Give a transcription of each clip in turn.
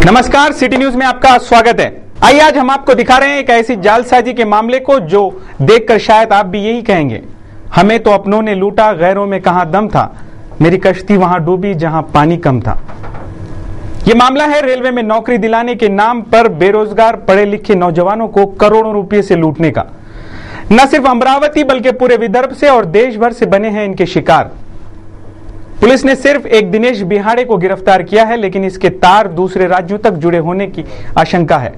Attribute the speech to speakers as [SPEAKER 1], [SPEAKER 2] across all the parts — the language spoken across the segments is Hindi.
[SPEAKER 1] नमस्कार, सिटी न्यूज में आपका स्वागत है। आइए आज हम आपको दिखा रहे हैं एक ऐसी जालसाजी के मामले को जो देखकर शायद आप भी यही कहेंगे, हमें तो अपनों ने लूटा, गैरों में कहां दम था, मेरी कश्ती वहां डूबी जहां पानी कम था। यह मामला है रेलवे में नौकरी दिलाने के नाम पर बेरोजगार पढ़े लिखे नौजवानों को करोड़ों रुपए से लूटने का। न सिर्फ अमरावती बल्कि पूरे विदर्भ से और देश भर से बने हैं इनके शिकार। पुलिस ने सिर्फ एक दिनेश बिहाड़े को गिरफ्तार किया है, लेकिन इसके तार दूसरे राज्यों तक जुड़े होने की आशंका है।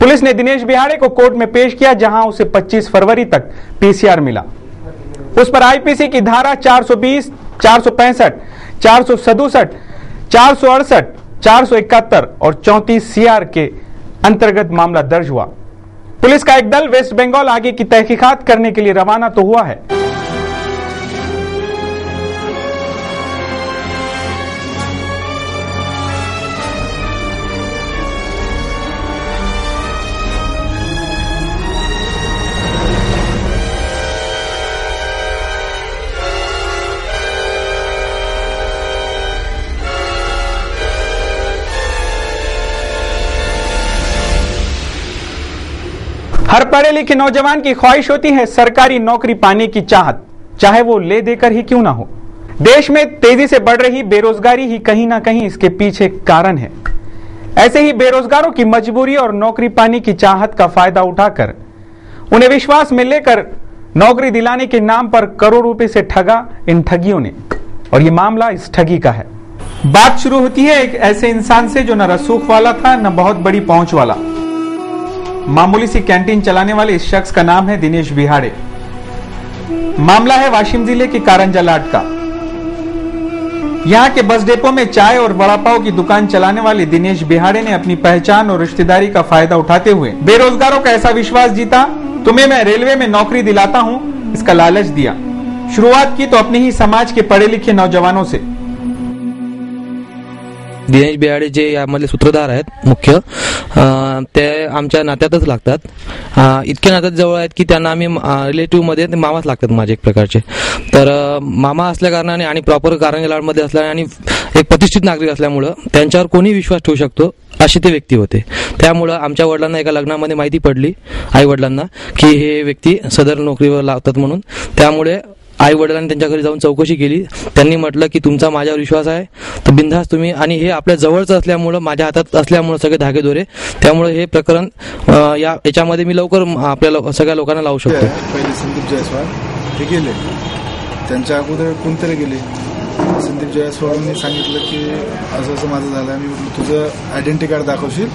[SPEAKER 1] पुलिस ने दिनेश बिहाड़े को कोर्ट में पेश किया, जहां उसे 25 फरवरी तक पीसीआर मिला। उस पर आईपीसी की धारा 420, 465, 467, 468, 471 और 34 सीआर के अंतर्गत मामला दर्ज हुआ। पुलिस का एक दल वेस्ट बंगाल आगे की तहकीकात करने के लिए रवाना तो हुआ है। हर पढ़े लिखे नौजवान की ख्वाहिश होती है सरकारी नौकरी पाने की चाहत, चाहे वो ले देकर ही क्यों ना हो। देश में तेजी से बढ़ रही बेरोजगारी ही कहीं ना कहीं इसके पीछे कारण है। ऐसे ही बेरोजगारों की मजबूरी और नौकरी पाने की चाहत का फायदा उठाकर उन्हें विश्वास में लेकर नौकरी दिलाने के नाम पर करोड़ों रुपए से ठगा इन ठगियों ने, और ये मामला इस ठगी का है। बात शुरू होती है एक ऐसे इंसान से जो न रसूख वाला था न बहुत बड़ी पहुंच वाला। मामूली सी कैंटीन चलाने वाले इस शख्स का नाम है दिनेश बिहाड़े। मामला है वाशिम जिले के कारंजा लाट का। यहां के बस डिपो में चाय और वड़ा पाव की दुकान चलाने वाले दिनेश बिहाड़े ने अपनी पहचान और रिश्तेदारी का फायदा उठाते हुए बेरोजगारों का ऐसा विश्वास जीता, तुम्हें मैं रेलवे में नौकरी दिलाता हूं, इसका लालच दिया। शुरुआत की तो अपने ही समाज के पढ़े लिखे नौजवानों से।
[SPEAKER 2] दिनेश बिहाड़े जे यामधले सूत्रधार आहेत मुख्य, ते आमच्या नात्यातच लागतात। इतके नात्यात जवळ आहेत की त्यांना आम्ही रिलेटिव्ह मध्ये मामाच लागतात माझे एक प्रकारचे। तर मामा असल्या कारणाने आणि प्रॉपर कारंजालाडमध्ये असल्याने आणि एक प्रतिष्ठित नागरिक असल्यामुळे त्यांच्यावर कोणी विश्वास ठेवू शकतो असे ते व्यक्ती होते। त्यामुळे आमच्या वडिलांना एका लग्नामध्ये माहिती पडली, आई वडिलांना, की हे व्यक्ती सदर नोकरीवर लावतात म्हणून। त्यामुळे आई वडिलांनी त्यांच्या घरी जाऊन चौकशी केली। त्यांनी म्हटलं की तुमचा माझ्यावर विश्वास आहे तर बिनधास्त तुम्ही, आणि हे आपल्या जवळचं असल्यामुळे, माझ्या हातात असल्यामुळे सगळे धागे दोरे, त्यामुळे हे प्रकरण याच्यामध्ये मी लवकर आपल्या सगळ्या लोकांना लावू शकतो।
[SPEAKER 3] पहिले संदीप जयस्वाल ते गेले, त्यांच्या अगोदर कोणतरी गेले। संदीप जयस्वालने सांगितलं की असं असं माझं झालं, मी म्हटलं तुझं आयडेंटिटी कार्ड दाखवशील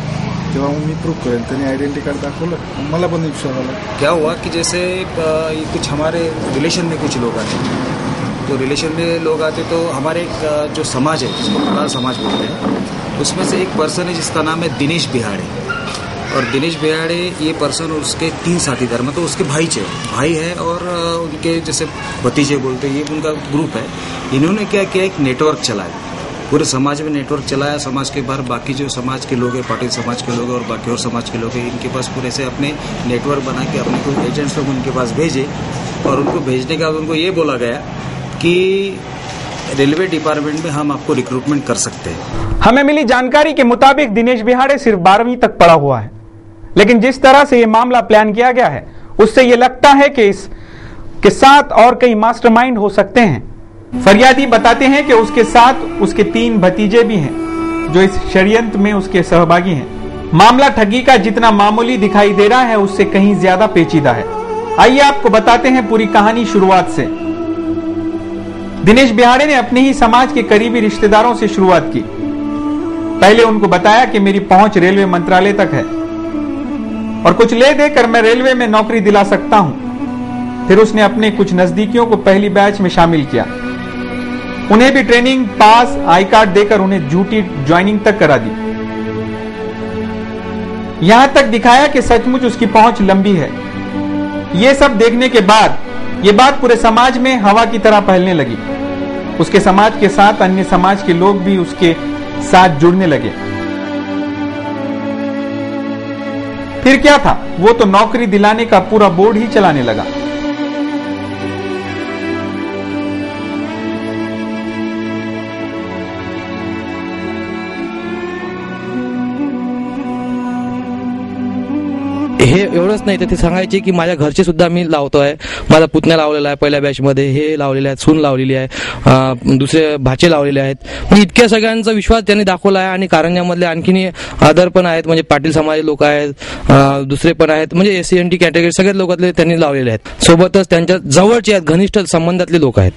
[SPEAKER 3] तेव्हा मी प्रूफ करेन। त्यांनी आइडेंटिटी कार्ड दाखवलं, मला पण विश्वास आला।
[SPEAKER 4] क्या हुआ कि जैसे कुछ हमारे रिलेशन में कुछ लोग आते, तो रिलेशन में लोग आते तो हमारे एक जो समाज है जिसको पठार समाज बोलते हैं, उसमें से एक पर्सन है जिसका नाम है दिनेश बिहाड़े। और दिनेश बिहाड़े ये पर्सन और उसके 3 साथीदार, मतलब उसके भाई है और उनके जैसे भतीजे बोलते हैं, ये उनका ग्रुप है। इन्होंने क्या किया, एक नेटवर्क चलाया, पूरे समाज में नेटवर्क चलाया। समाज के बाहर बाकी जो समाज के लोग हैं, पाटिल समाज के लोग और बाकी और समाज के लोग हैं, इनके पास पूरे से अपने नेटवर्क बना के अपने कुछ एजेंट्स लोग उनके पास भेजे। और उनको भेजने के बाद उनको ये बोला गया कि रेलवे डिपार्टमेंट में हम आपको रिक्रूटमेंट कर सकते हैं।
[SPEAKER 1] हमें मिली जानकारी के मुताबिक दिनेश बिहाड़े सिर्फ 12वीं तक पढ़ा हुआ है, लेकिन जिस तरह से ये मामला प्लान किया गया है उससे ये लगता है कि इसके साथ और कई मास्टरमाइंड हो सकते हैं। फरियादी बताते हैं कि उसके साथ उसके 3 भतीजे भी हैं जो इस षड्यंत्र में उसके सहभागी हैं। मामला ठगी का जितना मामूली दिखाई दे रहा है उससे कहीं ज्यादा पेचीदा है। आइए आपको बताते हैं पूरी कहानी शुरुआत से। दिनेश बिहाड़े ने अपने ही समाज के करीबी रिश्तेदारों से शुरुआत की। पहले उनको बताया कि मेरी पहुंच रेलवे मंत्रालय तक है और कुछ ले देकर मैं रेलवे में नौकरी दिला सकता हूं। फिर उसने अपने कुछ नजदीकियों को पहली बैच में शामिल किया। उन्हें भी ट्रेनिंग पास, आई कार्ड देकर उन्हें झूठी ज्वाइनिंग तक करा दी। यहां तक दिखाया कि सचमुच उसकी पहुंच लंबी है। यह सब देखने के बाद यह बात पूरे समाज में हवा की तरह फैलने लगी। उसके समाज के साथ अन्य समाज के लोग भी उसके साथ जुड़ने लगे। फिर क्या था, वो तो नौकरी दिलाने का पूरा बोर्ड ही चलाने लगा।
[SPEAKER 2] हे एवढंच नाही तर ते सांगायचे की माझ्या घरचे सुद्धा मी लावतोय, माझा पुतण्या लावलेला आहे पहिल्या बॅचमध्ये, हे लावलेले आहेत, सून लावलेली आहे, दुसरे भाचे लावलेले आहेत. म्हणजे इतक्या सगळ्यांचा विश्वास त्यांनी दाखवला आहे. आणि कारंजामधले आणखीन अदर पण आहेत, म्हणजे पाटील समाज लोक आहेत, दुसरे पण आहेत, म्हणजे SC/NT कॅटेगरी सगळ्याच लोकातले त्यांनी लावलेले आहेत. सोबतच त्यांच्या जवळचे आहेत, घनिष्ठ संबंधातले लोक आहेत.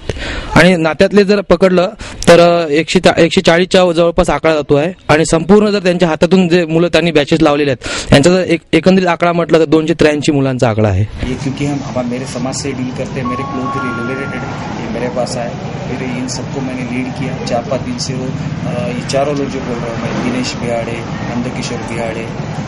[SPEAKER 2] आणि नात्यातले जर पकडलं तर 140च्या जवळपास आकडा जातो आहे. आणि संपूर्ण जर त्यांच्या हातातून जे मुलं त्यांनी बॅचेस लावलेले आहेत त्यांचा जर एकंदरीत आकडा म्हटलं तर 283 मुलांचा आकडा आहे.
[SPEAKER 4] ये क्योंकि हम मेरे समाज से डील करते हैं, मेरे क्लोज रिलेटेड ये मेरे पास आए, फिर इन सबको मैंने लीड किया. 4-5 दिन से वो ये चारों लोग जो बोल रहा हूँ मैं, दिनेश बिहाड़े, नंदकिशोर बिहाड़े,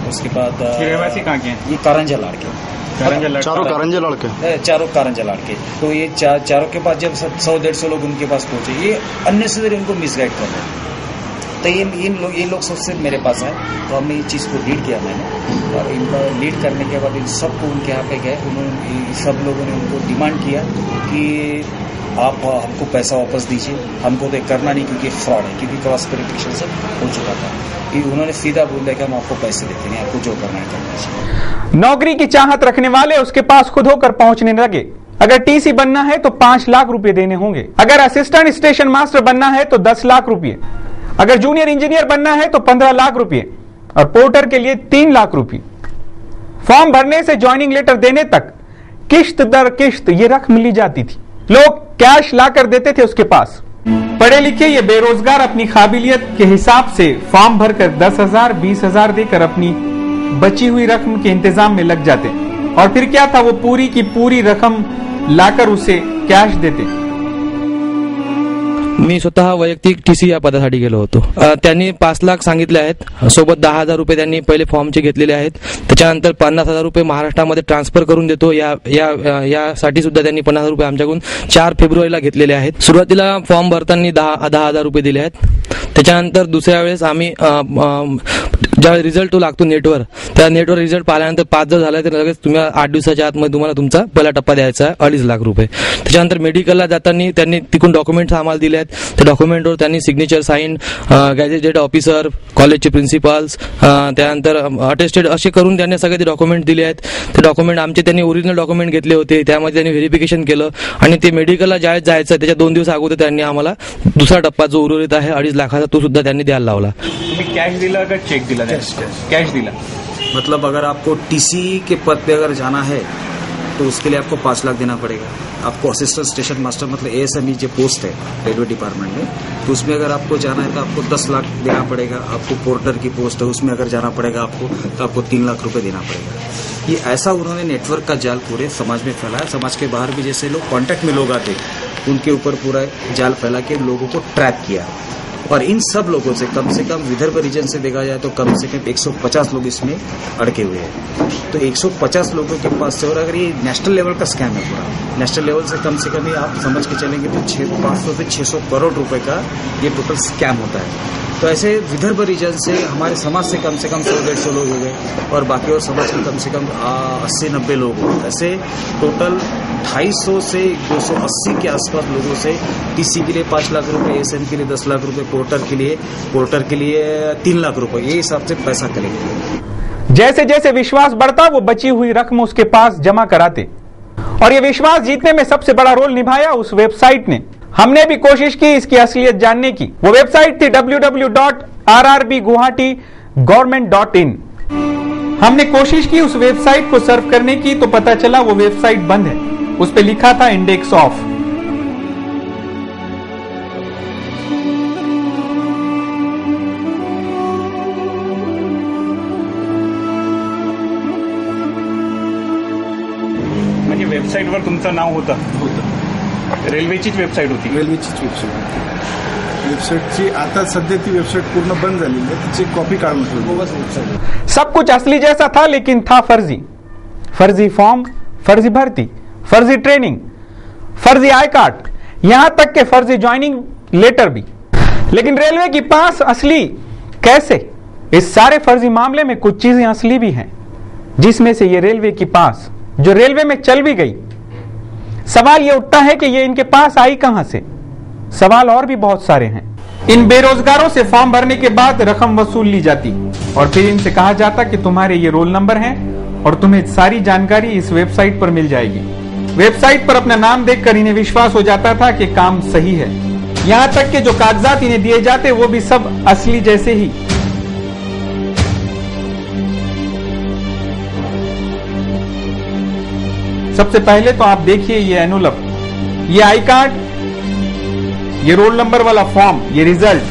[SPEAKER 4] उसके बाद
[SPEAKER 1] रहवासी कहाँ के हैं?
[SPEAKER 4] ये कारंजा लाड़के,
[SPEAKER 3] चारों कारंजा लड़के,
[SPEAKER 4] चारों कारंजा लाड़के. तो ये चारों के पास जब 100-150 लोग उनके पास पहुंचे, ये अननेसेसरी उनको मिसगाइड कर रहे हैं. तो ये लोग सबसे मेरे पास आए, तो हमने ये चीज़ को लीड किया मैंने. और इनका लीड करने के बाद इन सबको उनके यहाँ पे गए, उन्होंने सब लोगों ने उनको डिमांड किया कि आप हमको पैसा वापस दीजिए, हमको तो करना नहीं क्योंकि फ्रॉड है, क्योंकि क्रॉस वेरिफिकेशन से हो चुका था. उन्होंने सीधा बोल दिया कि हम आपको पैसे देते नहीं, आपको जो करना है करना चाहिए.
[SPEAKER 1] नौकरी की चाहत रखने वाले उसके पास खुद होकर पहुंचने लगे. अगर TC बनना है तो 5 लाख रुपए देने होंगे, अगर असिस्टेंट स्टेशन मास्टर बनना है तो 10 लाख रुपए, अगर जूनियर इंजीनियर बनना है तो 15 लाख रुपए, और पोर्टर के लिए 3 लाख रुपए. फॉर्म भरने से ज्वाइनिंग लेटर देने तक किश्त दर किश्त ये रकम ली जाती थी. लोग कैश लाकर देते थे उसके पास. पढ़े लिखे ये बेरोजगार अपनी काबिलियत के हिसाब से फॉर्म भरकर 10,000 20,000 देकर अपनी बची हुई रकम के इंतजाम में लग जाते. और फिर क्या था, वो पूरी की पूरी रकम लाकर उसे कैश देते.
[SPEAKER 2] मी स्वतः वैयक्तिक TC या पदासाठी गेलो होतो. त्यांनी 5 लाख सांगितले आहेत, सोबत 10,000 रुपये त्यांनी पहिले फॉर्मचे घेतलेले आहेत. त्याच्यानंतर 50,000 रुपये महाराष्ट्रामध्ये ट्रान्सफर करून देतो यासाठी सुद्धा त्यांनी 50,000 रुपये आमच्याकडून 4 फेब्रुवारीला घेतलेले आहेत. सुरुवातीला फॉर्म भरताना 10,000 रुपये दिले आहेत. त्याच्यानंतर दुसऱ्या वेळेस आम्ही ज्यावेळेस रिझल्ट तो लागतो नेटवर, त्या नेटवर रिझल्ट पाहिल्यानंतर 5 जर झाला तर लगेच तुम्ही 8 दिवसाच्या आतमध्ये तुम्हाला तुमचा पहिला टप्पा द्यायचा आहे 2.5 लाख रुपये. त्याच्यानंतर मेडिकलला जाताना त्यांनी तिकडून डॉक्युमेंट्स आम्हाला दिले आहेत. त्या डॉक्युमेंटवर त्यांनी सिग्नेचर साईन, गॅजेटेड ऑफिसर, कॉलेजचे प्रिन्सिपल्स, त्यानंतर अटेस्टेड असे करून त्यांनी सगळे ते डॉक्युमेंट दिले आहेत. ते डॉक्युमेंट आमचे त्यांनी ओरिजिनल डॉक्युमेंट घेतले होते, त्यामध्ये त्यांनी व्हेरिफिकेशन केलं. आणि ते मेडिकलला ज्यावेळेस जायचं त्याच्या 2 दिवस अगोदर त्यांनी आम्हाला दुसरा टप्पा जो उर्वरित आहे 2.5 लाखाचा तो सुद्धा त्यांनी द्यायला लावला.
[SPEAKER 1] तुम्ही कॅश दिला का चेक दिला? कैश दिला.
[SPEAKER 4] मतलब अगर आपको TC के पद पे अगर जाना है तो उसके लिए आपको 5 लाख देना पड़ेगा. आपको असिस्टेंट स्टेशन मास्टर मतलब ASME जो पोस्ट है रेलवे डिपार्टमेंट में, तो उसमें अगर आपको जाना है तो आपको 10 लाख देना पड़ेगा. आपको पोर्टर की पोस्ट है उसमें अगर जाना पड़ेगा आपको, तो आपको 3 लाख रुपए देना पड़ेगा. ये ऐसा उन्होंने नेटवर्क का जाल पूरे समाज में फैलाया. समाज के बाहर भी जैसे लोग कॉन्टैक्ट में लोग आते उनके ऊपर पूरा जाल फैला के लोगों को ट्रैप किया. और इन सब लोगों से कम विदर्भ रीजन से देखा जाए तो कम से कम 150 लोग इसमें अड़के हुए हैं. तो 150 लोगों के पास से, और अगर ये नेशनल लेवल का स्कैम है पूरा, नेशनल लेवल से कम ही आप समझ के चलेंगे तो 500 से 600 करोड़ रुपए का ये टोटल स्कैम होता है. तो ऐसे विदर्भ रीजन से हमारे समाज से कम 100-150 लोग हो गए, और बाकी और समाज के कम 80-90 लोग हो गए. ऐसे टोटल 250 से 280 के आसपास लोगों से TC के लिए 5 लाख रुपए, ASM के लिए 10 लाख रुपए, पोर्टर के लिए 3 लाख रुपए, ये हिसाब से पैसा कलेक्ट किया.
[SPEAKER 1] जैसे जैसे विश्वास बढ़ता वो बची हुई रकम उसके पास जमा कराते. और ये विश्वास जीतने में सबसे बड़ा रोल निभाया उस वेबसाइट ने. हमने भी कोशिश की इसकी असलियत जानने की. वो वेबसाइट थी www.rrbguwahati.government.in. हमने कोशिश की उस वेबसाइट को सर्फ करने की तो पता चला वो वेबसाइट बंद है. उस पे लिखा था इंडेक्स ऑफ. म्हणजे वेबसाईटवर तुमचं नाव होतं? रेल्वेचीच वेबसाईट होती?
[SPEAKER 3] रेल्वेचीच वेबसाईटची आता सध्या ती वेबसाईट पूर्ण बंद झालेली आहे. तिची कॉपी काढून ठेवली.
[SPEAKER 1] सब कुछ असली जैसा था लेकिन था फर्जी. फर्जी फॉर्म, फर्जी भर्ती, फर्जी ट्रेनिंग, फर्जी आई कार्ड, यहां तक के फर्जी ज्वाइनिंग लेटर भी. लेकिन रेलवे के पास असली कैसे? इस सारे फर्जी मामले में कुछ चीजें असली भी हैं, जिसमें से ये रेलवे के पास जो रेलवे में चल भी गई. सवाल ये उठता है कि ये इनके पास आई कहां से? सवाल और भी बहुत सारे हैं. इन बेरोजगारों से फॉर्म भरने के बाद रकम वसूल ली जाती और फिर इनसे कहा जाता कि तुम्हारे ये रोल नंबर हैं और तुम्हें सारी जानकारी इस वेबसाइट पर मिल जाएगी। वेबसाइट पर अपना नाम देखकर इन्हें विश्वास हो जाता था कि काम सही है। यहाँ तक कि जो कागजात इन्हें दिए जाते वो भी सब असली जैसे ही। सबसे पहले तो आप देखिए ये एनवलप, ये आई कार्ड, ये रोल नंबर वाला फॉर्म, ये रिजल्ट,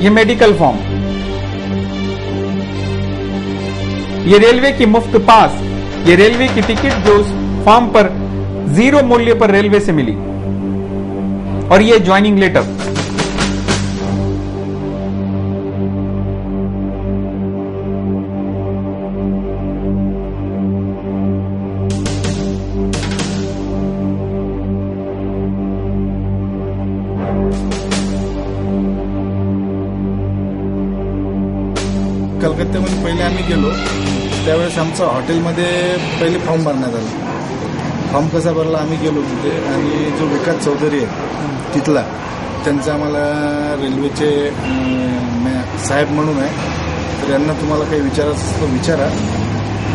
[SPEAKER 1] ये मेडिकल फॉर्म, ये रेलवे की मुफ्त पास, ये रेलवे की टिकट जो उस फॉर्म पर 0 मूल्य पर रेलवे से मिली, और ये ज्वाइनिंग लेटर।
[SPEAKER 3] कलकत्त्यामध्ये पहिले आम्ही गेलो त्यावेळेस आमचं हॉटेलमध्ये पहिले फॉर्म भरण्यात आला। फॉर्म कसा भरला, आम्ही गेलो तिथे आणि जो विकास चौधरी आहे तिथला, त्यांचं आम्हाला रेल्वेचे साहेब म्हणून आहे, तर यांना तुम्हाला काही विचारायचं असतं विचारा,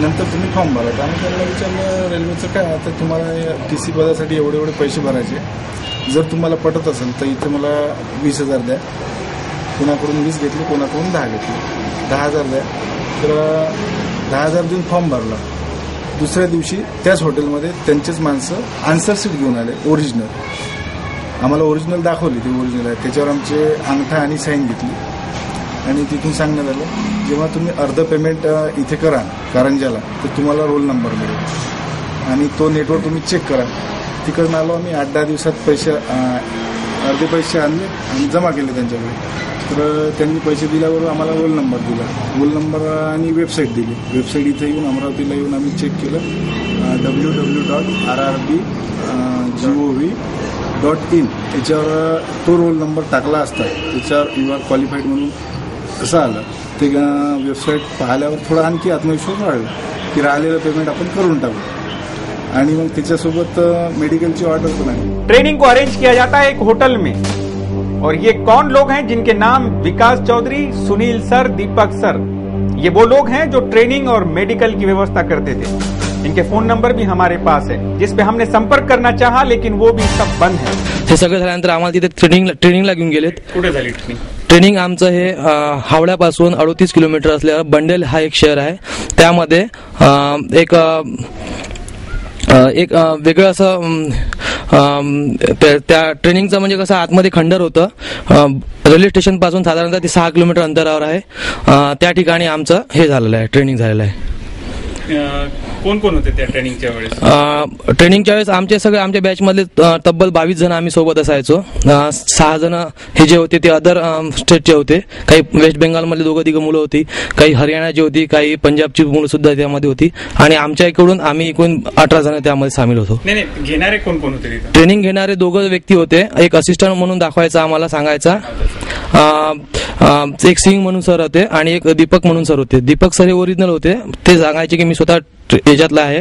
[SPEAKER 3] नंतर तुम्ही फॉर्म भरा। आम्ही त्यांना विचारलं रेल्वेचं काय, आता तुम्हाला TC पदासाठी एवढे एवढे पैसे भरायचे, जर तुम्हाला पटत असेल तर इथे मला 20,000 द्या। कोणाकडून 20 घेतले, कोणाकडून 10 घेतले, 10,000 द्या। तर 10,000 देऊन फॉर्म भरला। दुसऱ्या दिवशी त्याच हॉटेलमध्ये त्यांचेच माणसं आन्सर शीट घेऊन आले, ओरिजिनल। आम्हाला ओरिजिनल दाखवली, ती ओरिजिनल आहे, त्याच्यावर आमचे अंगठा आणि साईन घेतली आणि तिथून सांगण्यात आलं जेव्हा तुम्ही अर्ध पेमेंट इथे करा कारंजाला तर तुम्हाला रोल नंबर मिळेल आणि तो नेटवर तुम्ही चेक करा। तिकडून आलो आम्ही 8-10 दिवसात पैसे अर्धे पैसे आणले आणि जमा केले त्यांच्याकडे। तर त्यांनी पैसे दिल्यावर आम्हाला रोल नंबर दिला, रोल नंबर आणि वेबसाईट दिली। वेबसाईट इथे येऊन अमरावतीला येऊन आम्ही चेक केलं, www.rrb.gov.in याच्यावर तो रोल नंबर टाकला असता त्याच्यावर यू आर क्वालिफाईड म्हणून असं आलं। ते वेबसाईट पाहिल्यावर थोडा आणखी आत्मविश्वास वाढला की राहिलेलं पेमेंट आपण करून टाकू आणि मग त्याच्यासोबत मेडिकलची ऑर्डर पण आहे।
[SPEAKER 1] ट्रेनिंग को अरेंज किया जाता है एक होटल में, और ये कौन लोग हैं जिनके नाम विकास चौधरी, सुनील सर, दीपक सर, ये वो लोग हैं जो ट्रेनिंग और मेडिकल की व्यवस्था करते थे। इनके फोन नंबर भी हमारे पास है जिस पे हमने संपर्क करना चाहा, लेकिन वो भी सब बंद है।
[SPEAKER 2] हे सगळं झाल्यानंतर आम्हाला तिथे ट्रेनिंगला घेऊन गेलेत।
[SPEAKER 1] कुठे झाली
[SPEAKER 2] ट्रेनिंग आमचं हे हावड्यापासून 38 किलोमीटर असलेला बंडेल हा एक शहर आहे। त्यामध्ये एक वेगळं असं त्या ट्रेनिंगचं म्हणजे कसं आतमध्ये खंडर होतं, रेल्वे स्टेशन पासून साधारणतः ते 6 किलोमीटर अंतरावर आहे। त्या ठिकाणी आमचं हे झालेलं आहे, ट्रेनिंग झालेलं आहे।
[SPEAKER 1] कोण कोण होते त्या ट्रेनिंगच्या वेळेस?
[SPEAKER 2] ट्रेनिंगच्या वेळेस आमच्या बॅच मधले तब्बल 22 जण आम्ही सोबत असायचो। 6 जण हे जे होते ते अदर स्टेटचे होते, काही वेस्ट बेंगाल मधले 2-3 मुलं होती, काही हरियाणाची होती, काही पंजाबची मुलं सुद्धा त्यामध्ये होती आणि आमच्या इकडून आम्ही एकूण 18 जण त्यामध्ये सामील होतो।
[SPEAKER 1] नाही, घेणारे कोण कोण होते?
[SPEAKER 2] ट्रेनिंग घेणारे 2 व्यक्ती होते, एक असिस्टंट म्हणून दाखवायचा आम्हाला सांगायचा, एक सिंग म्हणून सर होते आणि एक दीपक म्हणून सर होते। दीपक सर हे ओरिजिनल होते, ते सांगायचे की मी स्वतः याच्यातला आहे,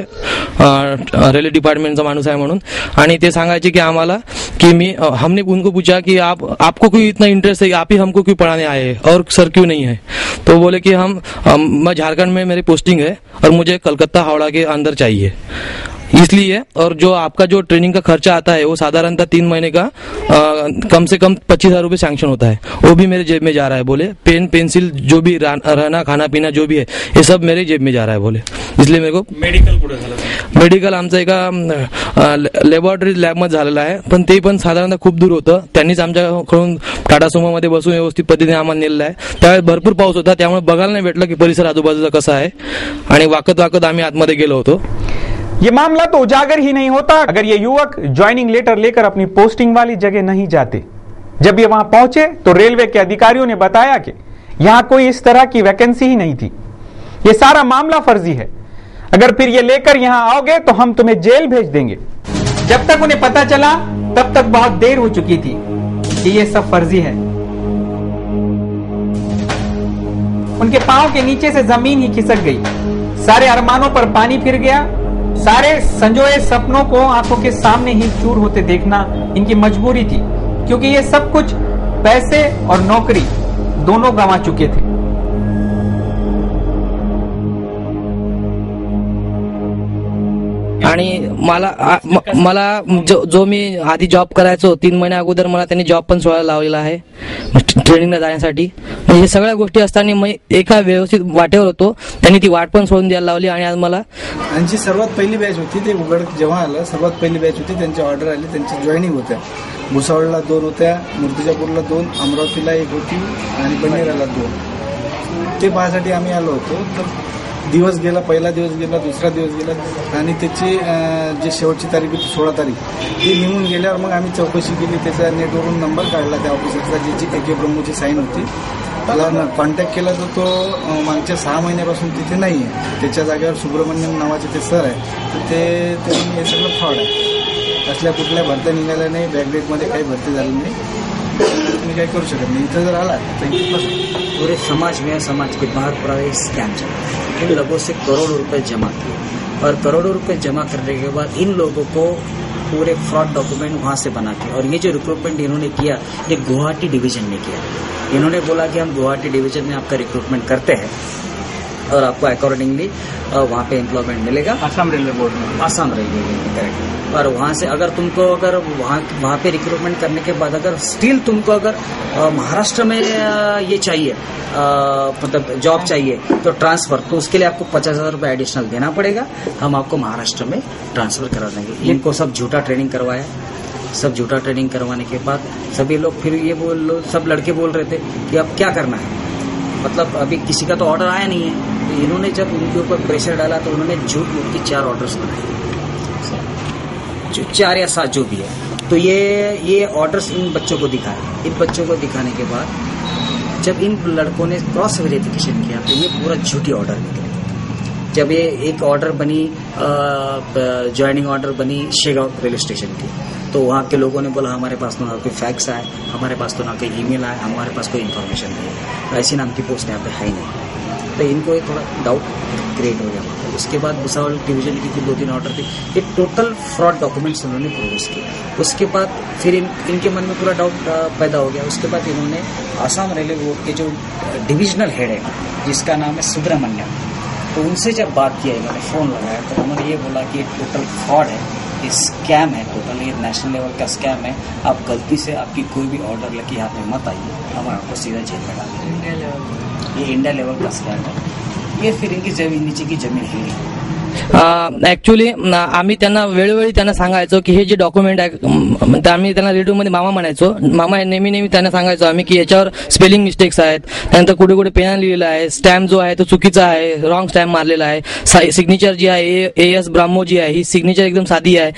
[SPEAKER 2] रेलवे डिपार्टमेंटचा माणूस आहे म्हणून, आणि ते सांगायचे की आम्हाला कि हमने उनको पूछा कि आपको कोई इतना इंटरेस्ट है, आप ही हमको क्यों पढ़ाने आए हैं और सर क्यों नहीं है? तो बोले कि मैं झारखंड में मेरी पोस्टिंग है और मुझे कलकत्ता हावड़ा के अंदर चाहिए, इसलिए, और जो आपका जो ट्रेनिंग का खर्चा आता है वो साधारणतः 3 महीने का कम से कम 25,000 रुपये सैंक्शन होता है, वो भी मेरे जेब में जा रहा है। बोले पेन पेंसिल जो भी रहना खाना पीना जो भी है ये सब मेरे जेब में जा रहा है बोले, इसलिए मेरे को
[SPEAKER 1] मेडिकल कुठे झालं?
[SPEAKER 2] मेडिकल आमचं एका लॅबोरेटरी लॅबमध्ये झालेलं आहे, पण ते पण साधारणतः खूप दूर होतं। त्यांनीच आमच्याकडून टाटा सुमोमध्ये बसून व्यवस्थित पद्धतीने आम्हाला नेलेलं आहे। त्यावेळेस भरपूर पाऊस होता, त्यामुळे बघायला नाही भेटलं की परिसर आजूबाजूचा कसा आहे, आणि वाकत वाकत आम्ही आतमध्ये गेलो होतो।
[SPEAKER 1] ये मामला तो उजागर ही नहीं होता अगर ये युवक ज्वाइनिंग लेटर लेकर अपनी पोस्टिंग वाली जगह नहीं जाते। जब ये वहां पहुंचे तो रेलवे के अधिकारियों ने बताया कि यहां कोई इस तरह की वैकेंसी ही नहीं थी, ये सारा मामला फर्जी है, अगर फिर ये लेकर यहां आओगे तो हम तुम्हें जेल भेज देंगे। जब तक उन्हें पता चला तब तक बहुत देर हो चुकी थी कि ये सब फर्जी है। उनके पांव के नीचे से जमीन ही खिसक गई, सारे अरमानों पर पानी फिर गया, सारे संजोए सपनों को आंखों के सामने ही चूर होते देखना इनकी मजबूरी थी, क्योंकि ये सब कुछ पैसे और नौकरी दोनों गंवा चुके थे।
[SPEAKER 2] आणि मला जो मी आधी जॉब करायचो 3 महिन्या अगोदर मला त्यांनी जॉब पण सोडायला लावलेला आहे ट्रेनिंगला जाण्यासाठी. म्हणजे सगळ्या गोष्टी असताना मी एका व्यवस्थित वाटेवर होतो, त्यांनी ती वाट पण सोडून द्यायला लावली. आणि आज मला
[SPEAKER 3] त्यांची सर्वात पहिली बॅच होती, ते उघड जेव्हा आलं सर्वात पहिली बॅच होती, त्यांची ऑर्डर आली, त्यांची जॉईनिंग होत्या. भुसावळला 2 होत्या, मूर्तिजापूरला 2, अमरावतीला 1 होती आणि बनेराला 2. ते पाहण्यासाठी आम्ही आलो होतो. तर दिवस गेला, पहिला दिवस गेला, दुसरा दिवस गेला आणि त्याची जे शेवटची तारीख होती 16 तारीख ती निघून गेल्यावर मग आम्ही चौकशी केली. त्याचा नेटवरून नंबर काढला त्या ऑफिसरचा, ज्याची AK ब्रह्मोची साईन होती. त्याला कॉन्टॅक्ट केला तर तो मागच्या 6 महिन्यापासून तिथे नाही आहे. त्याच्या जागेवर सुब्रमण्यम नावाचे ते सर आहे. तर ते हे सगळं फ्रॉड आहे. असल्या कुठल्या भरत्या निघाल्या नाही, बॅकडेटमध्ये काही भरती झाली नाही, तुम्ही काही करू शकत नाही. इथं जर आला तर
[SPEAKER 5] पूरे समाज में, समाज के बाहर पूरा एक स्कैम चल रहा है. इन लोगों से करोड़ों रुपए जमा किए और करोड़ों रुपए जमा करने के बाद इन लोगों को पूरे फ्रॉड डॉक्यूमेंट वहां से बना के, और ये जो रिक्रूटमेंट इन्होंने किया ये गुवाहाटी डिवीजन ने किया. इन्होंने बोला कि हम गुवाहाटी डिवीजन में आपका रिक्रूटमेंट करते हैं और आपको अकॉर्डिंगली वहाँ पे एम्प्लॉयमेंट मिलेगा.
[SPEAKER 1] आसाम रेलवे बोर्ड में,
[SPEAKER 5] आसाम रेलवे में करेक्ट. और वहाँ से अगर तुमको अगर वहाँ पे रिक्रूटमेंट करने के बाद अगर स्टिल तुमको अगर महाराष्ट्र में ये चाहिए मतलब जॉब चाहिए तो ट्रांसफर, तो उसके लिए आपको 50,000 रुपये एडिशनल देना पड़ेगा. हम आपको महाराष्ट्र में ट्रांसफर करा देंगे. इनको सब झूठा ट्रेनिंग करवाया. सब झूठा ट्रेनिंग करवाने के बाद सभी लोग फिर ये सब लड़के बोल रहे थे कि अब क्या करना है, मतलब अभी किसी का तो ऑर्डर आया नहीं है. तो इन्होंने जब उनके ऊपर प्रेशर डाला तो उन्होंने झूठ मूठ की 4 ऑर्डर्स बनाए, 4 या 7 जो भी है. तो ये ऑर्डर्स इन बच्चों को दिखाए. इन बच्चों को दिखाने के बाद जब इन लड़कों ने क्रॉस वेरिफिकेशन किया तो ये पूरा झूठी ऑर्डर निकले. जब ये एक ऑर्डर बनी, ज्वाइनिंग ऑर्डर बनी शेगांव रेलवे स्टेशन की, तो वहाँ के लोगों ने बोला हमारे पास तो ना कोई फैक्स आए, हमारे पास तो ना कोई ईमेल आए, हमारे पास कोई इन्फॉर्मेशन नहीं है, ऐसी नाम की पोस्ट यहाँ पे है ही नहीं. तो इनको एक थोड़ा डाउट क्रिएट हो गया. उसके बाद भुसावल डिवीजन की 2-3 ऑर्डर थी, ये टोटल फ्रॉड डॉक्यूमेंट्स उन्होंने प्रोड्यूस किए. उसके बाद फिर इनके मन में पूरा डाउट पैदा हो गया. उसके बाद इन्होंने आसाम रेलवे बोर्ड के जो डिविजनल हेड है जिसका नाम है सुब्रमण्यम, तो उनसे जब बात किया, इन्होंने फ़ोन लगाया तो उन्होंने ये बोला कि ये टोटल फ्रॉड है, ये स्कैम है, टोटल ये नेशनल लेवल का स्कैम है. आप गलती से आपकी कोई भी ऑर्डर लेके यहाँ पे मत आइए, हम आपको सीधा जेल में डाल देंगे. ये इंडिया लेवल का स्कैम है. ये फिर इनकी नीचे की जमीन हिली.
[SPEAKER 2] ऍक्च्युली आम्ही त्यांना वेळोवेळी त्यांना सांगायचो की हे जे डॉक्युमेंट आहे, आम्ही त्यांना रेडिओमध्ये मामा म्हणायचो. मामा नेहमी त्यांना सांगायचो आम्ही की याच्यावर स्पेलिंग मिस्टेक्स आहेत, त्यानंतर कुठे कुठे पेन लिहिलेला आहे, स्टॅम्प जो आहे तो चुकीचा आहे, रॉंग स्टॅम्प मारलेला आहे, सिग्नेचर जी आहे AS ब्राह्मो जी आहे ही सिग्नेचर एकदम साधी आहे.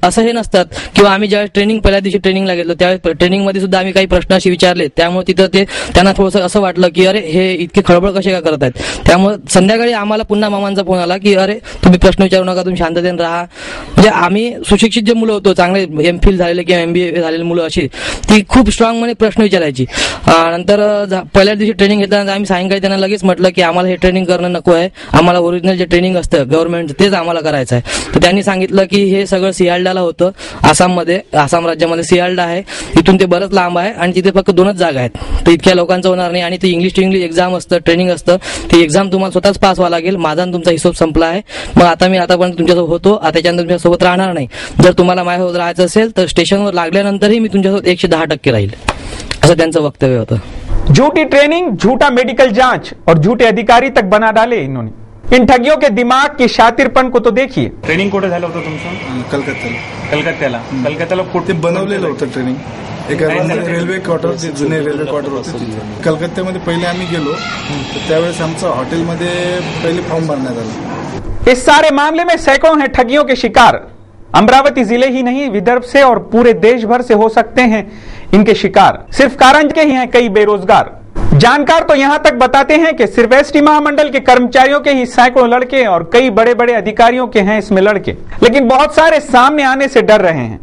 [SPEAKER 2] असं हे नसतात. किंवा आम्ही ज्यावेळेस पहिल्या दिवशी ट्रेनिंगला गेलो त्यावेळेस ट्रेनिंगमध्ये सुद्धा आम्ही काही प्रश्न असे विचारले, त्यामुळे तिथं त्यांना थोडंसं असं वाटलं की अरे हे इतके खळबळ कसे का करत आहेत. त्यामुळे संध्याकाळी आम्हाला पुन्हा मामांचा फोन आला की अरे तुम्ही प्रश्न विचारू नका, तुम्ही शांततेने राहा. म्हणजे आम्ही सुशिक्षित जे मुलं होतो, चांगले MPhil झालेले किंवा MBA झालेली मुलं अशी ती खूप स्ट्रॉंग मध्ये प्रश्न विचारायची. नंतर पहिल्या दिवशी ट्रेनिंग घेताना आम्ही सायंकाळी त्यांना लगेच म्हटलं की आम्हाला हे ट्रेनिंग करणं नको आहे, आम्हाला ओरिजिनल जे ट्रेनिंग असतं गव्हर्नमेंटचं तेच आम्हाला करायचं आहे. तर त्यांनी सांगितलं की हे सगळं सियालडाला होतं, आसाम राज्यामध्ये सियालडा आहे, इथून ते बरंच लांब आहे आणि तिथे फक्त 2च जागा आहेत, तर इतक्या लोकांचं होणार नाही. आणि ते इंग्लिश टू इंग्लिश एक्झाम असतं, ट्रेनिंग असतं, ती एक्झाम तुम्हाला स्वतःच पास व्हावं लागेल. माझा आणि तुमचा हिशोब संपला आहे. मग आता मी आतापर्यंत तुमच्यासोबत होतो, त्याच्यानंतर तुमच्यासोबत राहणार नाही. जर तुम्हाला माझ्यासोबत राहायचं असेल तर स्टेशनवर लागल्यानंतरही मी तुमच्यासोबत 110% राहील, असं त्यांचं वक्तव्य होतं.
[SPEAKER 1] झूठी ट्रेनिंग, झूठा मेडिकल जांच और झूठे अधिकारी तक बना डाले इन्होंने. इन ठगियों के दिमाग की शातिरपण को तो देखिए.
[SPEAKER 6] ट्रेनिंग कुठे झालं होतं तुमचं? कलकत्त्याला
[SPEAKER 3] ते बनवलेलं होतं ट्रेनिंग. एका रेल्वे क्वार्टर, जुने रेल्वे क्वार्टर होते कलकत्त्यामध्ये. पहिले आम्ही गेलो तर त्यावेळेस आमचं हॉटेलमध्ये पहिले फॉर्म भरण्यात आला.
[SPEAKER 1] इस सारे मामले में सैकड़ों हैं ठगियों के शिकार. अमरावती जिले ही नहीं, विदर्भ से और पूरे देश भर से हो सकते हैं इनके शिकार. सिर्फ कारंज के ही हैं कई बेरोजगार. जानकार तो यहां तक बताते हैं कि सिर्फ ST महामंडल के कर्मचारियों के ही सैकड़ों लड़के और कई बड़े बड़े अधिकारियों के हैं इसमें लड़के. लेकिन बहुत सारे सामने आने से डर रहे हैं.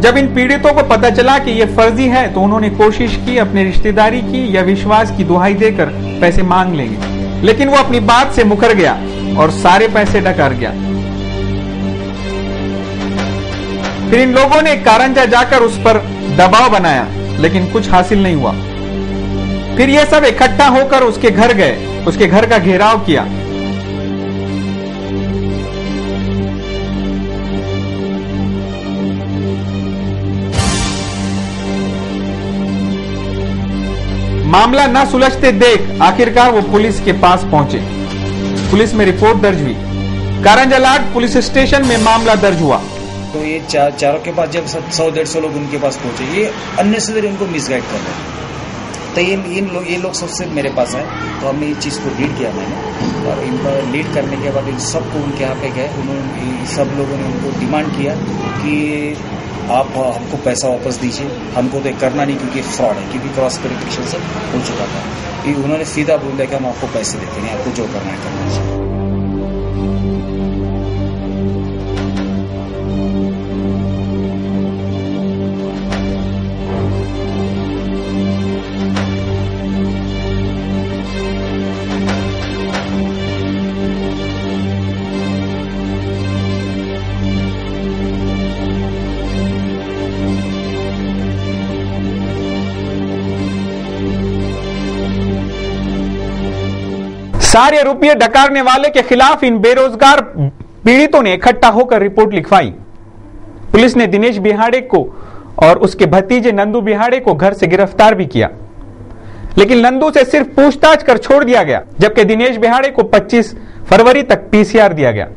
[SPEAKER 1] जब इन पीड़ितों को पता चला कि ये फर्जी है तो उन्होंने कोशिश की अपनी रिश्तेदारी की या विश्वास की दुहाई देकर पैसे मांग लेंगे, लेकिन वो अपनी बात से मुकर गया और सारे पैसे डकार गया. फिर इन लोगों ने कारंजा जाकर उस पर दबाव बनाया, लेकिन कुछ हासिल नहीं हुआ. फिर ये सब इकट्ठा होकर उसके घर गए, उसके घर का घेराव किया. मामला न सुलझते देख आखिरकार वो पुलिस के पास पहुंचे। पुलिस में रिपोर्ट दर्ज हुई। कारंजा लाट पुलिस स्टेशन में मामला दर्ज हुआ।
[SPEAKER 4] तो ये चारों के पास जब 100-150 लोग उनके पास पहुंचे, ये अननेसेसरी उनको मिसगाइड कर रहे हैं। तो ये लोग सबसे मेरे पास आए, तो हमने ये चीज़ को लीड किया मैंने, और इनको लीड करने के बाद इन सबको उनके यहाँ पे गए। उन्होंने सब लोगों ने उनको डिमांड किया कि आप हमको पैसा वापस दीजिए, हमको तो करना नहीं क्योंकि फ्रॉड है, क्योंकि क्रॉस वेरिफिकेशन से हो चुका था। उन्होंने सीधा बोल दिया कि हम आपको पैसे देते नहीं, आपको जो करना है करना चाहिए।
[SPEAKER 1] सारे रुपये डकारने वाले के खिलाफ इन बेरोजगार पीड़ितों ने इकट्ठा होकर रिपोर्ट लिखवाई। पुलिस ने दिनेश बिहाड़े को और उसके भतीजे नंदू बिहाड़े को घर से गिरफ्तार भी किया, लेकिन नंदू से सिर्फ पूछताछ कर छोड़ दिया गया, जबकि दिनेश बिहाड़े को 25 फरवरी तक पीसीआर दिया गया।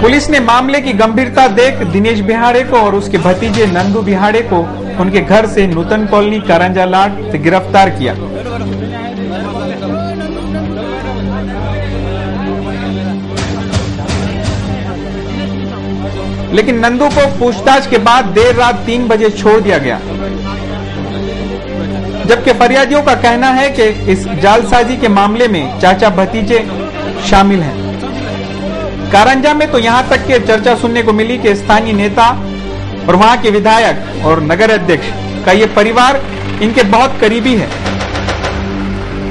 [SPEAKER 1] पुलिस ने मामले की गंभीरता देख दिनेश बिहाड़े को और उसके भतीजे नंदू बिहाड़े को उनके घर से नूतन कॉलोनी कारंजा लाट से गिरफ्तार किया। लेकिन नंदू को पूछताछ के बाद देर रात 3 बजे छोड़ दिया गया, जबकि फरियादियों का कहना है कि इस जालसाजी के मामले में चाचा भतीजे शामिल हैं। कारंजा में तो यहां तक कि चर्चा सुनने को मिली कि स्थानीय नेता और वहां के विधायक और नगर अध्यक्ष का ये परिवार इनके बहुत करीबी है,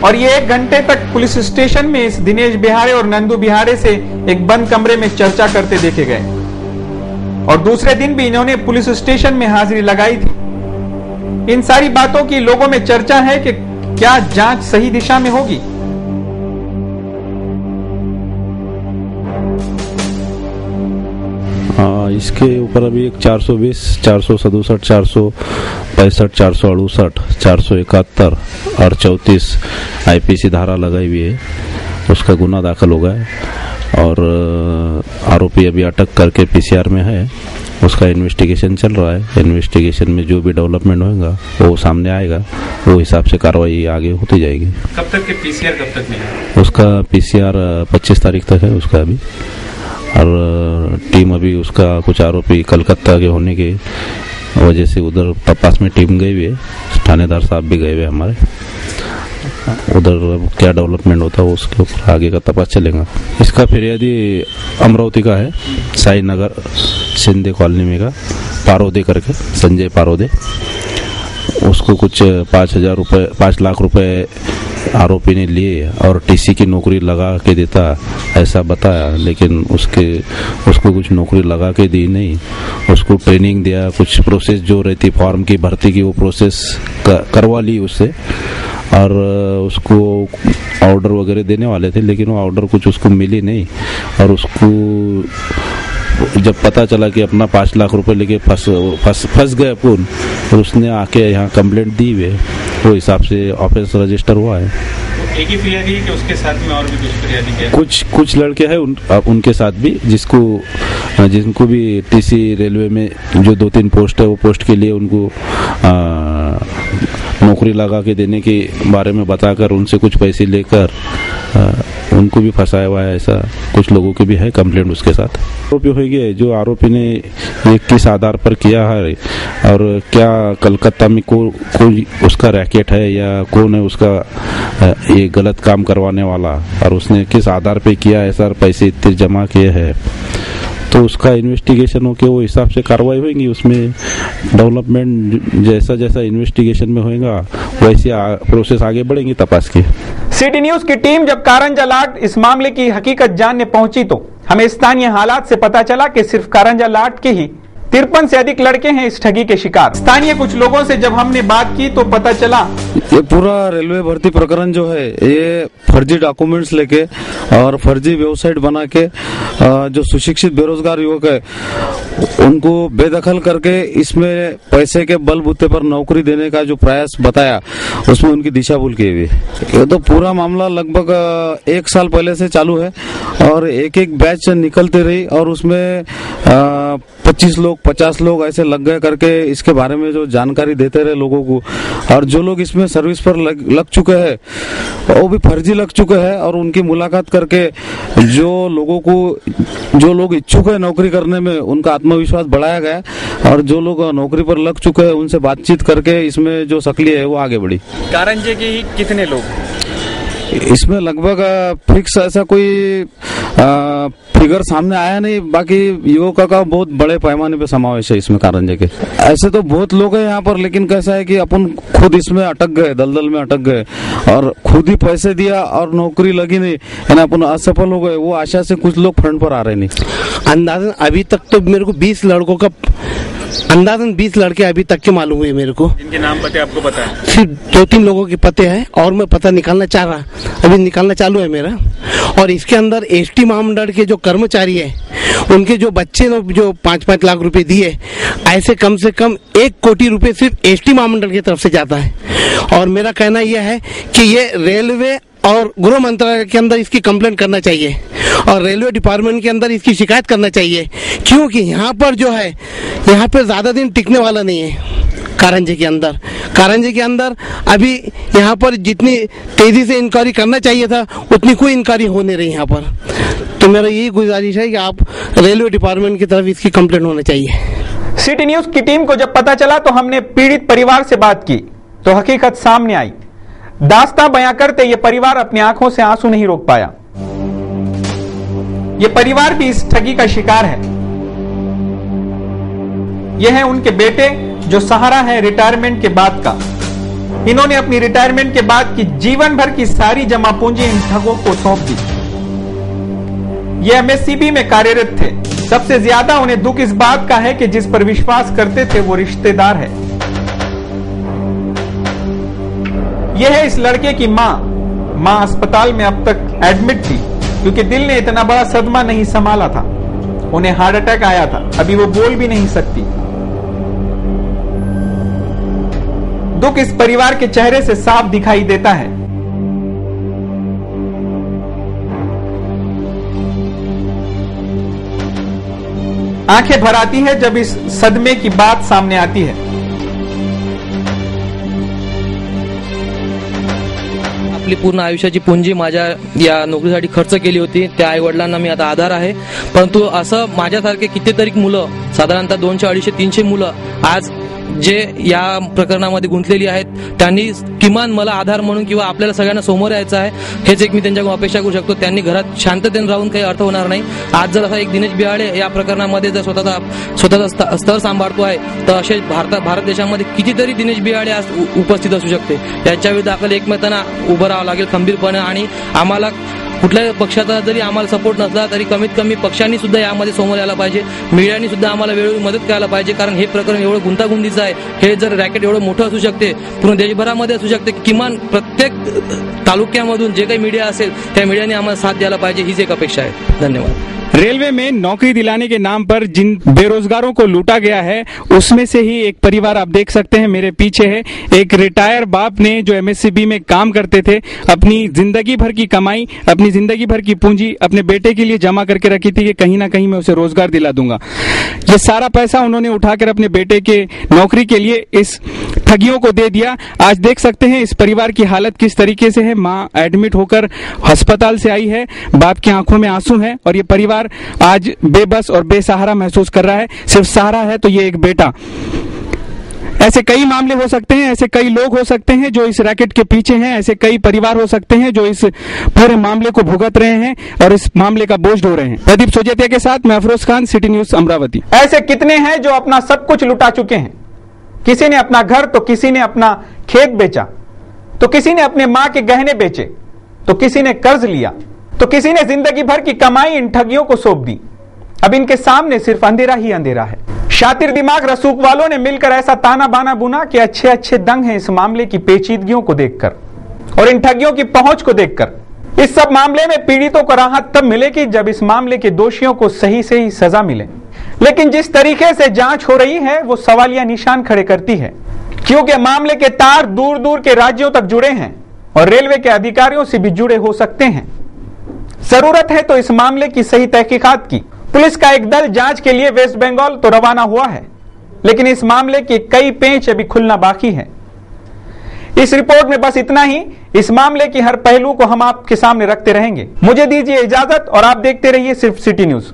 [SPEAKER 1] और ये 1 घंटे तक पुलिस स्टेशन में इस दिनेश बिहाड़े और नंदू बिहाड़े से एक बंद कमरे में चर्चा करते देखे गए, और दूसरे दिन भी इन्होंने पुलिस स्टेशन में हाजिरी लगाई थी। इन सारी बातों की लोगों में चर्चा है कि क्या जांच सही दिशा में होगी।
[SPEAKER 7] इसके ऊपर अभी एक 420, 467, 465, 468, 471 और 34 आईपीसी धारा लगाई हुई है, उसका गुना दाखिल हो गया है, और आरोपी अभी अटक करके पीसीआर में है। उसका इन्वेस्टिगेशन चल रहा है। इन्वेस्टिगेशन में जो भी डेवलपमेंट होगा वो सामने आएगा, वो हिसाब से कार्रवाई आगे होती जाएगी।
[SPEAKER 1] कब तक के पीसीआर कब तक में?
[SPEAKER 7] उसका पीसीआर 25 तारीख तक है उसका अभी, और टीम अभी उसका कुछ आरोपी कलकत्ता के होने के वजह से उधर तपास में टीम गई हुई है, थानेदार साहब भी गए हुए हमारे। उधर क्या डेवलपमेंट होता है उसके ऊपर आगे का तपास चलेगा। इसका फिरियादी अमरावती का है, साई नगर सिंधे कॉलोनी में का पारोदे करके, संजय पारोदे। उसको कुछ 5 लाख रुपए आरोपी ने लिए और टीसी की नौकरी लगा के देता ऐसा बताया, लेकिन उसको कुछ नौकरी लगा के दी नहीं। उसको ट्रेनिंग दिया, कुछ प्रोसेस जो रहती फॉर्म की भर्ती की वो प्रोसेस करवा ली उससे, और उसको ऑर्डर वगैरह देने वाले थे, लेकिन वो ऑर्डर कुछ उसको मिली नहीं। और उसको जब पता चला कि अपना 5 लाख रुपए लेके फंस गए अपन, तो उसने आके यहाँ कंप्लेंट दी हुई है, वो हिसाब से ऑफेंस रजिस्टर हुआ है।
[SPEAKER 1] एक ही फिरियादी है कि उसके साथ में और भी कुछ फिरियादी है?
[SPEAKER 7] कुछ लड़के हैं उनके साथ भी, जिनको भी टीसी रेलवे में जो 2-3 पोस्ट है, वो पोस्ट के लिए उनको नौकरी लगा के देने के बारे में बताकर उनसे कुछ पैसे लेकर उनको भी फंसाया हुआ है। ऐसा कुछ लोगों के भी है कंप्लेंट उसके साथ। आरोपी हो गए, जो आरोपी ने ये किस आधार पर किया है और क्या कलकत्ता में कोई उसका रैकेट है या कौन है उसका ये गलत काम करवाने वाला, और उसने किस आधार पे किया है, सर पैसे इतने जमा किए हैं, तो उसका इन्वेस्टिगेशन हो के वो हिसाब से कार्रवाई होगी। उसमें डेवलपमेंट जैसा इन्वेस्टिगेशन में होगा वैसे प्रोसेस आगे बढ़ेंगी तपास की।
[SPEAKER 1] सिटी न्यूज की टीम जब कारंजा लाट इस मामले की हकीकत जानने पहुंची तो हमें स्थानीय हालात से पता चला कि सिर्फ कारंजा लाट के ही 53 से अधिक लड़के हैं इस ठगी के शिकार। स्थानीय कुछ लोगों से जब हमने बात की तो पता चला
[SPEAKER 8] ये पूरा रेलवे भर्ती प्रकरण जो है ये फर्जी डॉक्यूमेंट्स लेके और फर्जी वेबसाइट बना के जो सुशिक्षित बेरोजगार युवक है उनको बेदखल करके इसमें पैसे के बलबूते पर नौकरी देने का जो प्रयास बताया उसमें उनकी दिशा भूल की हुई। ये तो पूरा मामला लगभग 1 साल पहले से चालू है और एक एक बैच निकलते रही और उसमें 25 लोग 50 लोग ऐसे लग गए करके इसके बारे में जो जानकारी देते रहे लोगों को, और जो लोग इसमें सर्विस पर लग चुके हैं वो भी फर्जी लग चुके हैं और उनकी मुलाकात करके जो लोग इच्छुक है नौकरी करने में उनका आत्मविश्वास बढ़ाया गया और जो लोग नौकरी पर लग चुके हैं उनसे बातचीत करके इसमें जो सक्रिय है वो आगे बढ़ी।
[SPEAKER 1] कारंजे के ही कितने लोग?
[SPEAKER 8] इसमें लगभग फिक्स ऐसा कोई फिगर सामने आया नहीं, बाकी युवकों का बहुत बड़े पैमाने पे समावेश है इसमें कारंजे के। ऐसे तो बहुत लोग हैं यहाँ पर, लेकिन कैसा है कि अपन खुद इसमें अटक गए, दलदल में अटक गए और खुद ही पैसे दिया और नौकरी लगी नहीं, यानी अपन असफल हो गए। वो आशा से कुछ लोग फ्रंट पर आ रहे नहीं।
[SPEAKER 9] अंदाजन अभी तक तो मेरे को 20 लड़कों का अंदाजन 20 लड़के अभी तक के मालूम हुए मेरे को।
[SPEAKER 1] इनके नाम पते आपको पता है?
[SPEAKER 9] सिर्फ 2-3 लोगों के पते हैं और मैं पता निकालना चाह रहा, अभी निकालना चालू है मेरा। और इसके अंदर एसटी महामंडल के जो कर्मचारी है उनके जो बच्चे लोग जो 5-5 लाख रुपए दिए, ऐसे कम से कम 1 कोटी रुपए सिर्फ एसटी महामंडल की तरफ से जाता है। और मेरा कहना यह है कि ये रेलवे और गृह मंत्रालय के अंदर इसकी कंप्लेंट करना चाहिए और रेलवे डिपार्टमेंट के अंदर इसकी शिकायत करना चाहिए, क्योंकि यहाँ पर जो है यहाँ पर ज्यादा दिन टिकने वाला नहीं है। कारंजे के अंदर अभी यहाँ पर जितनी तेजी से इंक्वायरी करना चाहिए था उतनी कोई इंक्वायरी हो नहीं रही यहाँ पर। तो मेरा यही गुजारिश है कि आप रेलवे डिपार्टमेंट की तरफ इसकी कंप्लेंट होना चाहिए।
[SPEAKER 1] सिटी न्यूज की टीम को जब पता चला तो हमने पीड़ित परिवार से बात की तो हकीकत सामने आई। दास्तां बयां करते ये परिवार अपनी आंखों से आंसू नहीं रोक पाया। ये परिवार भी इस ठगी का शिकार है। ये है उनके बेटे जो सहारा है रिटायरमेंट के बाद का। इन्होंने अपनी रिटायरमेंट के बाद की जीवन भर की सारी जमा पूंजी इन ठगों को सौंप दी। ये एमएससीबी में कार्यरत थे। सबसे ज्यादा उन्हें दुख इस बात का है कि जिस पर विश्वास करते थे वो रिश्तेदार है। यह है इस लड़के की मां अस्पताल में अब तक एडमिट थी क्योंकि दिल ने इतना बड़ा सदमा नहीं संभाला था। उन्हें हार्ट अटैक आया था, अभी वो बोल भी नहीं सकती। दुख इस परिवार के चेहरे से साफ दिखाई देता है। आंखें भर आती है जब इस सदमे की बात सामने आती है।
[SPEAKER 2] आपली पूर्ण आयुष्याची पुंजी माझ्या या नोकरीसाठी खर्च केली होती, त्या आई वडिलांना मी आता आधार आहे। परंतु असं माझ्यासारखे कितीतरी मुलं, साधारणतः 200, 250, 300 मुलं आज जे या प्रकरणामध्ये गुंतलेली आहेत त्यांनी किमान मला आधार म्हणून किंवा आपल्याला सगळ्यांना समोर यायचं आहे हेच एक मी त्यांच्याकडून अपेक्षा करू शकतो। त्यांनी घरात शांततेने राहून काही अर्थ होणार नाही। आज जर असा एक दिनेश बिहाळे या प्रकरणामध्ये जर स्वतःचा स्तर सांभाळतो आहे तर असे भारत देशामध्ये कितीतरी दिनेश बिहाळे आज उपस्थित असू शकते। याच्या विरुद्ध आपल्याला एकमेकांना उभं राहावं लागेल खंबीरपणे आणि आम्हाला कुठल्याही पक्षाचा जरी आम्हाला सपोर्ट नसला तरी कमीत कमी पक्षांनी सुद्धा यामध्ये समोर यायला पाहिजे, मीडियानी सुद्धा आम्हाला वेळोवेळी मदत करायला पाहिजे। कारण हे प्रकरण एवढं गुंतागुंतीचं आहे, हे जर रॅकेट एवढं मोठं असू शकते, पूर्ण देशभरामध्ये असू शकते, किमान प्रत्येक तालुक्यामधून जे काही मीडिया असेल त्या मीडियाने आम्हाला साथ द्यायला पाहिजे, हीच एक अपेक्षा आहे। धन्यवाद।
[SPEAKER 1] रेलवे में नौकरी दिलाने के नाम पर जिन बेरोजगारों को लूटा गया है उसमें से ही एक परिवार आप देख सकते हैं मेरे पीछे है। एक रिटायर बाप ने जो एमएससीबी में काम करते थे अपनी जिंदगी भर की कमाई, अपनी जिंदगी भर की पूंजी अपने बेटे के लिए जमा करके रखी थी कि कहीं ना कहीं मैं उसे रोजगार दिला दूंगा। ये सारा पैसा उन्होंने उठाकर अपने बेटे के नौकरी के लिए इस ठगियों को दे दिया। आज देख सकते हैं इस परिवार की हालत किस तरीके से है। माँ एडमिट होकर अस्पताल से आई है, बाप की आंखों में आंसू है और ये परिवार आज बेबस और बेसहारा महसूस कर रहा है। सिर्फ सहारा है तो ये एक बेटा। ऐसे कई मामले हो सकते हैं, ऐसे कई लोग हो सकते हैं जो इस रैकेट के पीछे हैं, ऐसे कई परिवार हो सकते हैं जो इस पूरे मामले को भुगत रहे हैं और इस मामले का बोझ ढो रहे हैं। प्रदीप सोजतिया के साथ मैं अफरोज खान, सिटी न्यूज अमरावती। ऐसे कितने हैं जो अपना सब कुछ लुटा चुके हैं। किसी ने अपना घर तो किसी ने अपना खेत बेचा, तो किसी ने अपने मां के गहने बेचे, तो किसी ने कर्ज लिया, तो किसी ने जिंदगी भर की कमाई इन ठगियों को सौंप दी। अब इनके सामने सिर्फ अंधेरा ही अंधेरा है। शातिर दिमाग रसूख वालों ने मिलकर ऐसा ताना बाना बुना कि अच्छे अच्छे दंग हैं इस मामले की पेचीदगियों को देखकर और इन ठगियों की पहुंच को देखकर। इस सब मामले में पीड़ितों को राहत तब मिलेगी जब इस मामले के दोषियों को सही से ही सजा मिले। लेकिन जिस तरीके से जांच हो रही है वो सवालिया निशान खड़े करती है, क्योंकि मामले के तार दूर दूर के राज्यों तक जुड़े हैं और रेलवे के अधिकारियों से भी जुड़े हो सकते हैं। जरूरत है तो इस मामले की सही तहकीकात की। पुलिस का एक दल जांच के लिए वेस्ट बंगाल तो रवाना हुआ है, लेकिन इस मामले के कई पेंच अभी खुलना बाकी है। इस रिपोर्ट में बस इतना ही। इस मामले की हर पहलू को हम आपके सामने रखते रहेंगे। मुझे दीजिए इजाजत और आप देखते रहिए सिर्फ सिटी न्यूज।